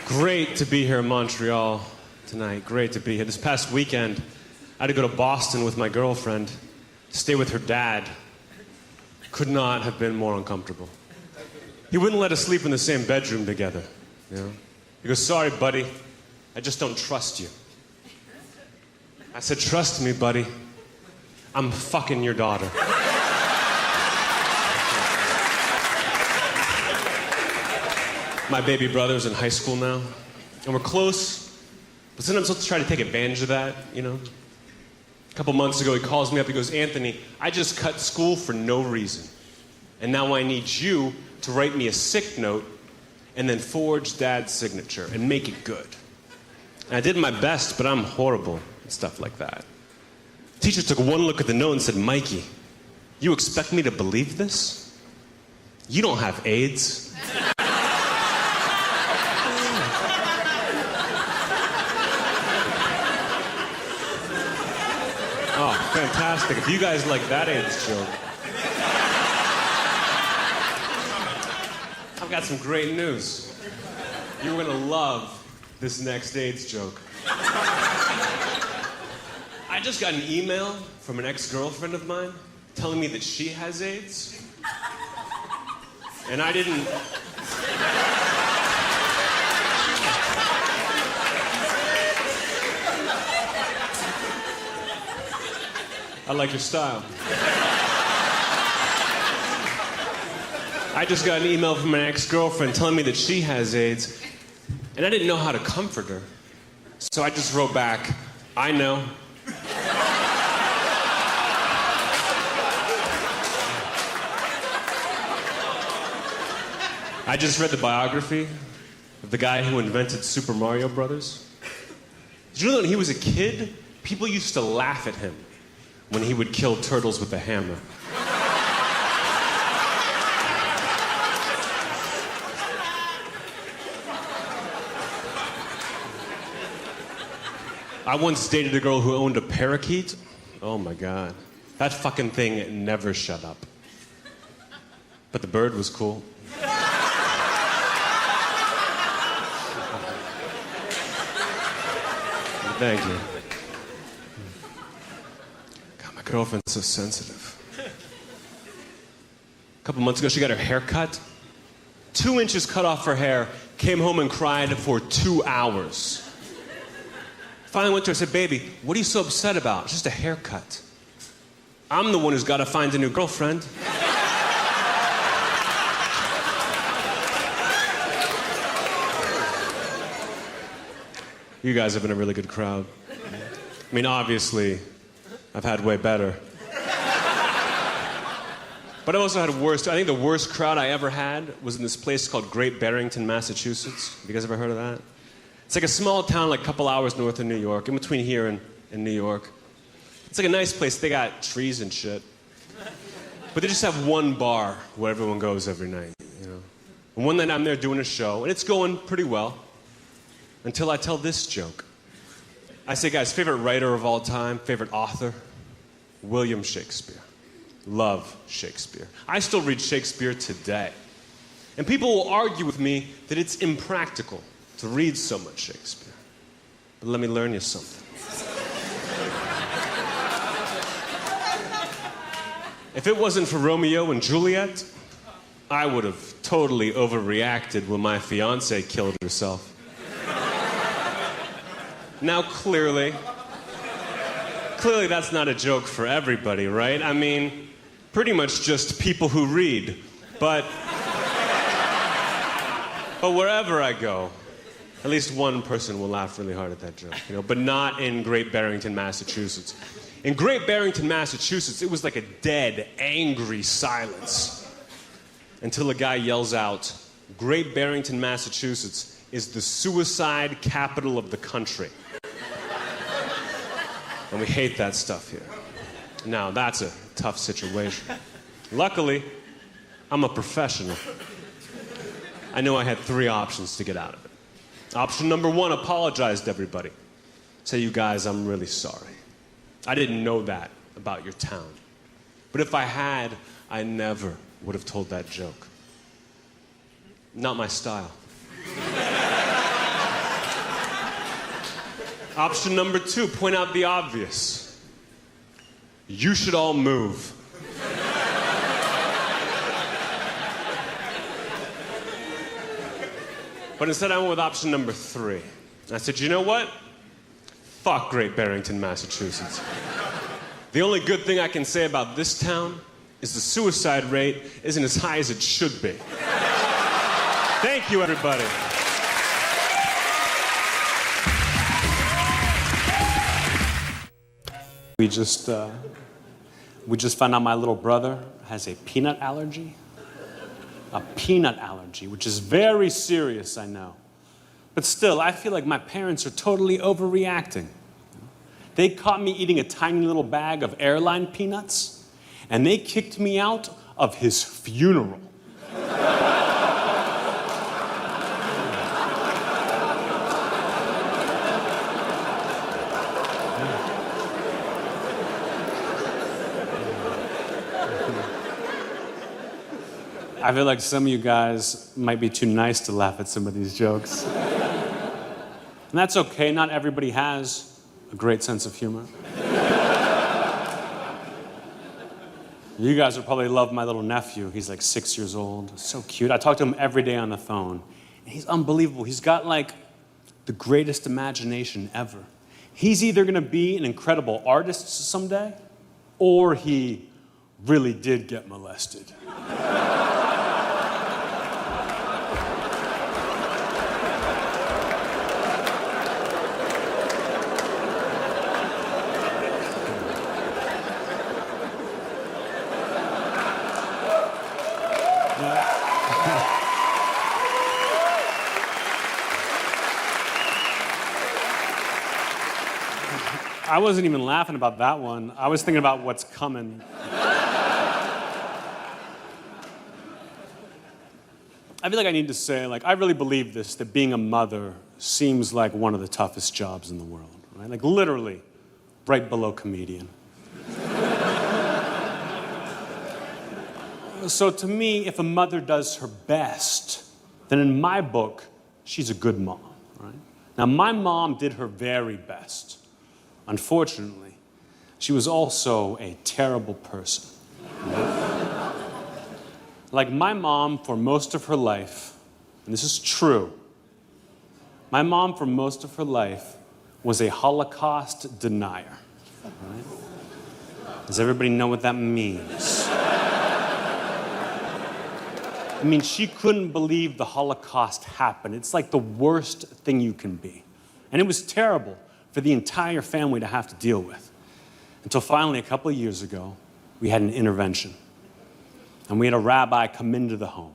Great to be here in Montreal tonight. Great to be here. This past weekend, I had to go to Boston with my girlfriend, stay with her dad. Could not have been more uncomfortable. He wouldn't let us sleep in the same bedroom together, you know? He goes, "Sorry, buddy, I just don't trust you." I said, "Trust me, buddy. I'm fucking your daughter." My baby brother's in high school now, and we're close, but sometimes he'll try to take advantage of that, you know? A couple months ago, he calls me up, he goes, "Anthony, I just cut school for no reason, and now I need you to write me a sick note and then forge Dad's signature and make it good." And I did my best, but I'm horrible at stuff like that. The teacher took one look at the note and said, "Mikey, you expect me to believe this? You don't have AIDS." Oh, fantastic. If you guys like that AIDS joke. I've got some great news. You're gonna love this next AIDS joke. I just got an email from an ex-girlfriend of mine telling me that she has AIDS. And I didn't... I like your style. I just got an email from an ex-girlfriend telling me that she has AIDS, and I didn't know how to comfort her. So I just wrote back, "I know." I just read the biography of the guy who invented Super Mario Brothers. Did you know that when he was a kid, people used to laugh at him when he would kill turtles with a hammer? I once dated a girl who owned a parakeet. Oh my God. That fucking thing never shut up. But the bird was cool. Thank you. God, my girlfriend's so sensitive. A couple months ago, she got her hair cut. 2 inches cut off her hair, came home and cried for 2 hours. Finally went to her and said, "Baby, what are you so upset about? It's just a haircut." I'm the one who's got to find a new girlfriend. You guys have been a really good crowd. I mean, obviously, I've had way better. But I also had worse. I think the worst crowd I ever had was in this place called Great Barrington, Massachusetts. Have you guys ever heard of that? It's like a small town, like a couple hours north of New York, in between here and New York. It's like a nice place. They got trees and shit. But they just have one bar where everyone goes every night, you know. And one night I'm there doing a show, and it's going pretty well, until I tell this joke. I say, guys, favorite writer of all time, favorite author? William Shakespeare. Love Shakespeare. I still read Shakespeare today. And people will argue with me that it's impractical to read so much Shakespeare. But let me learn you something. If it wasn't for Romeo and Juliet, I would have totally overreacted when my fiancée killed herself. Now, clearly that's not a joke for everybody, right? I mean, pretty much just people who read. But wherever I go, at least one person will laugh really hard at that joke, you know, but not in Great Barrington, Massachusetts. In Great Barrington, Massachusetts, it was like a dead, angry silence until a guy yells out, "Great Barrington, Massachusetts is the suicide capital of the country." And we hate that stuff here. Now, that's a tough situation. Luckily, I'm a professional. I knew I had 3 options to get out of it. Option number 1, apologize to everybody. Say, "You guys, I'm really sorry. I didn't know that about your town. But if I had, I never would have told that joke. Not my style." Option number 2, point out the obvious. You should all move. But instead I went with option number 3. I said, you know what? Fuck Great Barrington, Massachusetts. The only good thing I can say about this town is the suicide rate isn't as high as it should be. Thank you, everybody. We just found out my little brother has a peanut allergy. A peanut allergy, which is very serious, I know. But still, I feel like my parents are totally overreacting. They caught me eating a tiny little bag of airline peanuts, and they kicked me out of his funeral. I feel like some of you guys might be too nice to laugh at some of these jokes. And that's okay, not everybody has a great sense of humor. You guys would probably love my little nephew. He's like 6 years old, so cute. I talk to him every day on the phone, and he's unbelievable. He's got like the greatest imagination ever. He's either gonna be an incredible artist someday, or he really did get molested. I wasn't even laughing about that one. I was thinking about what's coming. I feel like I need to say, like, I really believe this, that being a mother seems like one of the toughest jobs in the world, right? Like, literally, right below comedian. So to me, if a mother does her best, then in my book, she's a good mom, right? Now, my mom did her very best. Unfortunately, she was also a terrible person. Like my mom, for most of her life, and this is true, my mom, for most of her life, was a Holocaust denier. Right? Does everybody know what that means? I mean, she couldn't believe the Holocaust happened. It's like the worst thing you can be. And it was terrible for the entire family to have to deal with. Until finally, a couple of years ago, we had an intervention. And we had a rabbi come into the home,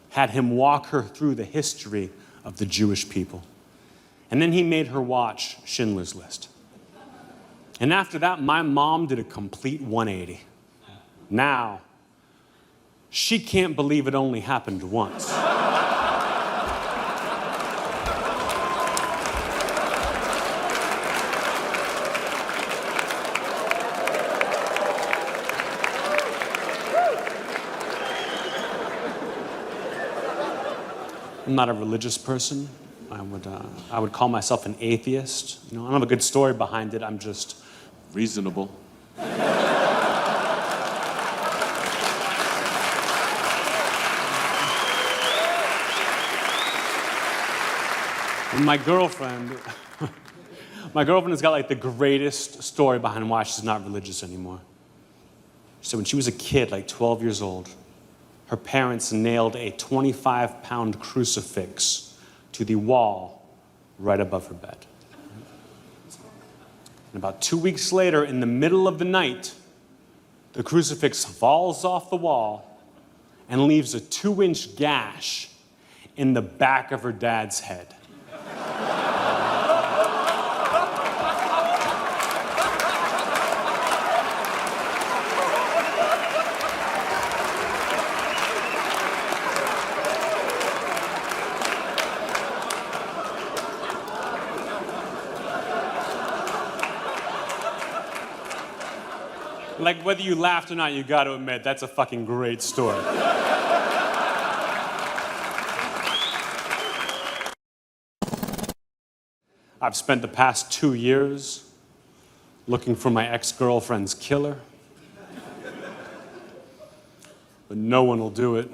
had him walk her through the history of the Jewish people. And then he made her watch Schindler's List. And after that, my mom did a complete 180. Now, she can't believe it only happened once. I'm not a religious person. I would call myself an atheist. You know, I don't have a good story behind it. I'm just reasonable. And my girlfriend has got like the greatest story behind why she's not religious anymore. So when she was a kid, like 12 years old, her parents nailed a 25-pound crucifix to the wall right above her bed. And about 2 weeks later, in the middle of the night, the crucifix falls off the wall and leaves a 2-inch gash in the back of her dad's head. Like, whether you laughed or not, you got to admit, that's a fucking great story. I've spent the past 2 years looking for my ex-girlfriend's killer. But no one will do it.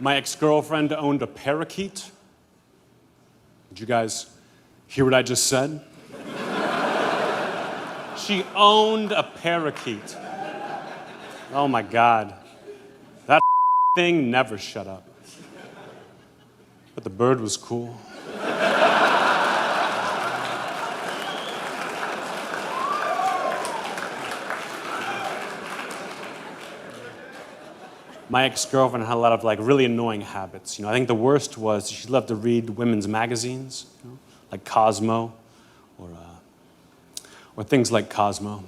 My ex-girlfriend owned a parakeet. Did you guys hear what I just said? She owned a parakeet. Oh my God. That thing never shut up. But the bird was cool. My ex-girlfriend had a lot of really annoying habits. I think the worst was she loved to read women's magazines, like Cosmo, or things like Cosmo.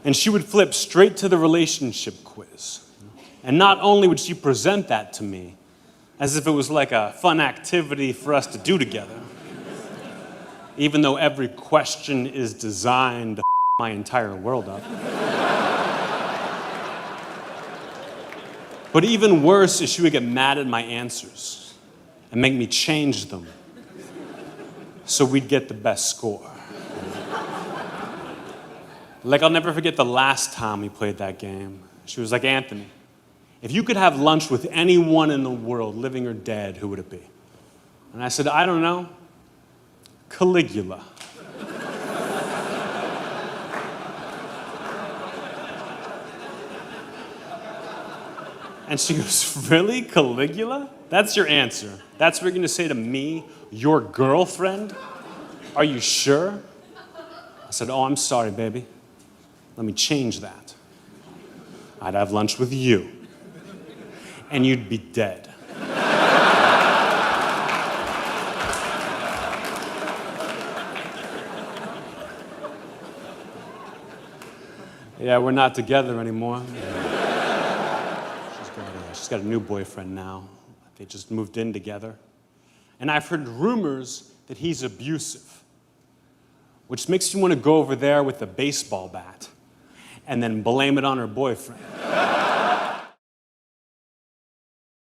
And she would flip straight to the relationship quiz. And not only would she present that to me as if it was like a fun activity for us to do together, even though every question is designed to my entire world up. But even worse is she would get mad at my answers and make me change them so we'd get the best score. I'll never forget the last time we played that game. She was like, Anthony, if you could have lunch with anyone in the world, living or dead, who would it be? And I said, I don't know, Caligula. And she goes, really, Caligula? That's your answer? That's what you're going to say to me, your girlfriend? Are you sure? I said, oh, I'm sorry, baby. Let me change that. I'd have lunch with you, and you'd be dead. Yeah, we're not together anymore. She's got a new boyfriend now. They just moved in together. And I've heard rumors that he's abusive, which makes you want to go over there with a baseball bat and then blame it on her boyfriend.